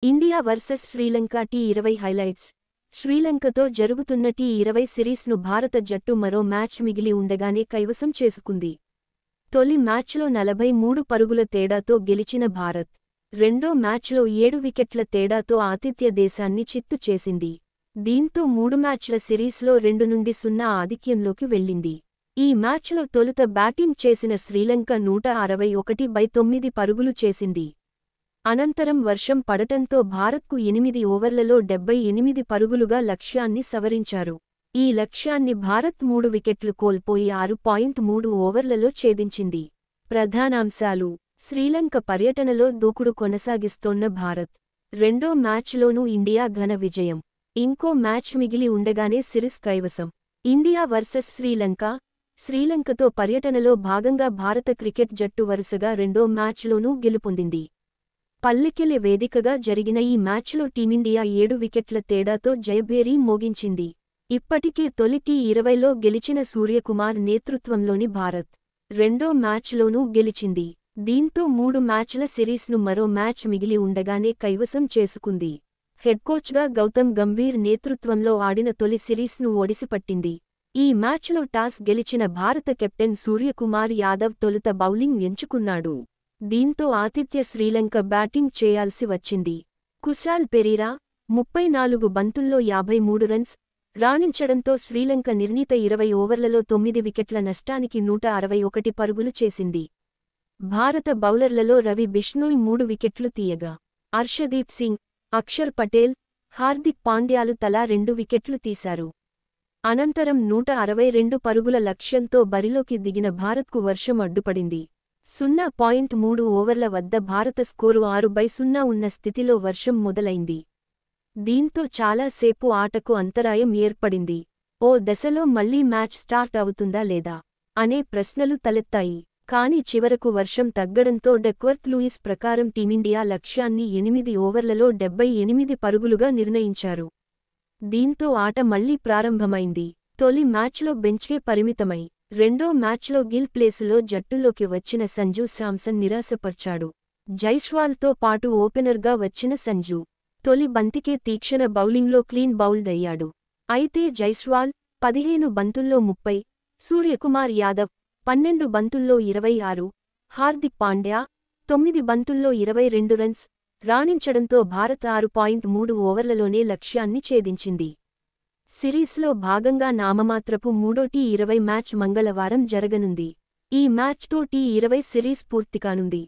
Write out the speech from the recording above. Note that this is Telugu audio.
India versus Sri Lanka T20 highlights. శ్రీలంకతో జరుగుతున్న టీ20 సిరీస్ను భారత జట్టు మరో మ్యాచ్ మిగిలి ఉండగానే కైవసం చేసుకుంది. తొలి మ్యాచ్లో 43 పరుగుల తేడాతో గెలిచిన భారత్, రెండో మ్యాచ్లో 7 వికెట్ల తేడాతో ఆతిథ్య దేశాన్ని చిత్తు చేసింది. దీంతో 3 మ్యాచ్ల సిరీస్లో 2-0 ఆధిక్యంలోకి వెళ్ళింది. ఈ మ్యాచ్లో తొలుత బ్యాటింగ్ చేసిన శ్రీలంక 161/9 పరుగులు చేసింది. అనంతరం వర్షం పడటంతో భారత్కు 8 ఓవర్లలో 78 పరుగులుగా లక్ష్యాన్ని సవరించారు. ఈ లక్ష్యాన్ని భారత్ 3 వికెట్లు కోల్పోయి 6.3 ఓవర్లలో ఛేదించింది. ప్రధానాంశాలు: శ్రీలంక పర్యటనలో దూకుడు కొనసాగిస్తోన్న భారత్, రెండో మ్యాచ్లోనూ ఇండియా ఘన విజయం. ఇంకో మ్యాచ్ మిగిలి ఉండగానే సిరీస్ కైవసం. India versus Sri Lanka. శ్రీలంకతో పర్యటనలో భాగంగా భారత క్రికెట్ జట్టు వరుసగా రెండో మ్యాచ్లోనూ గెలుపొందింది. పల్లెకెలె వేదికగా జరిగిన ఈ మ్యాచ్లో టీమిండియా 7 వికెట్ల తేడాతో జయభేరీ మోగించింది. ఇప్పటికే తొలి టీ20లో గెలిచిన సూర్యకుమార్ నేతృత్వంలోని భారత్, రెండో మ్యాచ్లోనూ గెలిచింది. దీంతో 3 మ్యాచ్ల సిరీస్ను మరో మ్యాచ్ మిగిలి ఉండగానే కైవసం చేసుకుంది. హెడ్కోచ్గా గౌతమ్ గంభీర్ నేతృత్వంలో ఆడిన తొలి సిరీస్ను ఒడిసిపట్టింది. ఈ మ్యాచ్లో టాస్ గెలిచిన భారత కెప్టెన్ సూర్యకుమార్ యాదవ్ తొలుత బౌలింగ్ ఎంచుకున్నాడు. దీంతో ఆతిథ్య శ్రీలంక బ్యాటింగ్ చేయాల్సి వచ్చింది. కుశాల్ పెరీరా 34 బంతుల్లో 53 రన్స్ రాణించడంతో శ్రీలంక నిర్ణీత 20 ఓవర్లలో 9 వికెట్ల నష్టానికి 161 పరుగులు చేసింది. భారత బౌలర్లలో రవి బిష్ణోయ్ 3 వికెట్లు తీయగా, అర్షదీప్ సింగ్, అక్షర్ పటేల్, హార్దిక్ పాండ్యాలు తలా 2 వికెట్లు తీశారు. అనంతరం 162 పరుగుల లక్ష్యంతో బరిలోకి దిగిన భారత్కు వర్షం అడ్డుపడింది. 0.3 ఓవర్ల వద్ద భారత స్కోరు 6/0 ఉన్న స్థితిలో వర్షం మొదలైంది. దీంతో చాలాసేపు ఆటకు అంతరాయం ఏర్పడింది. ఓ దశలో మళ్లీ మ్యాచ్ స్టార్ట్ అవుతుందా లేదా అనే ప్రశ్నలు తలెత్తాయి. కానీ చివరకు వర్షం తగ్గడంతో డక్వర్త్ లూయిస్ ప్రకారం టీమిండియా లక్ష్యాన్ని 8 ఓవర్లలో 78 పరుగులుగా నిర్ణయించారు. దీంతో ఆట మళ్లీ ప్రారంభమైంది. తొలి మ్యాచ్లో బెంచ్కే పరిమితమై, రెండో మ్యాచ్లో గిల్ ప్లేసులో జట్టులోకి వచ్చిన సంజూ శాంసన్ నిరాశపర్చాడు. జైస్వాల్తో పాటు ఓపెనర్గా వచ్చిన సంజూ, తొలి బంతికే తీక్షణ బౌలింగ్లో క్లీన్ బౌల్డ్ అయ్యాడు. అయితే జైస్వాల్ 15 బంతుల్లో 30, సూర్యకుమార్ యాదవ్ 12 బంతుల్లో 26, హార్దిక్ పాండ్యా 9 బంతుల్లో 22 రన్స్ రాణించడంతో భారత్ 6.3 ఓవర్లలోనే లక్ష్యాన్ని ఛేదించింది. సిరీస్లో భాగంగా నామమాత్రపు మూడో టీ20 మ్యాచ్ మంగళవారం జరగనుంది. ఈ మ్యాచ్తో టీ20 సిరీస్ పూర్తికానుంది.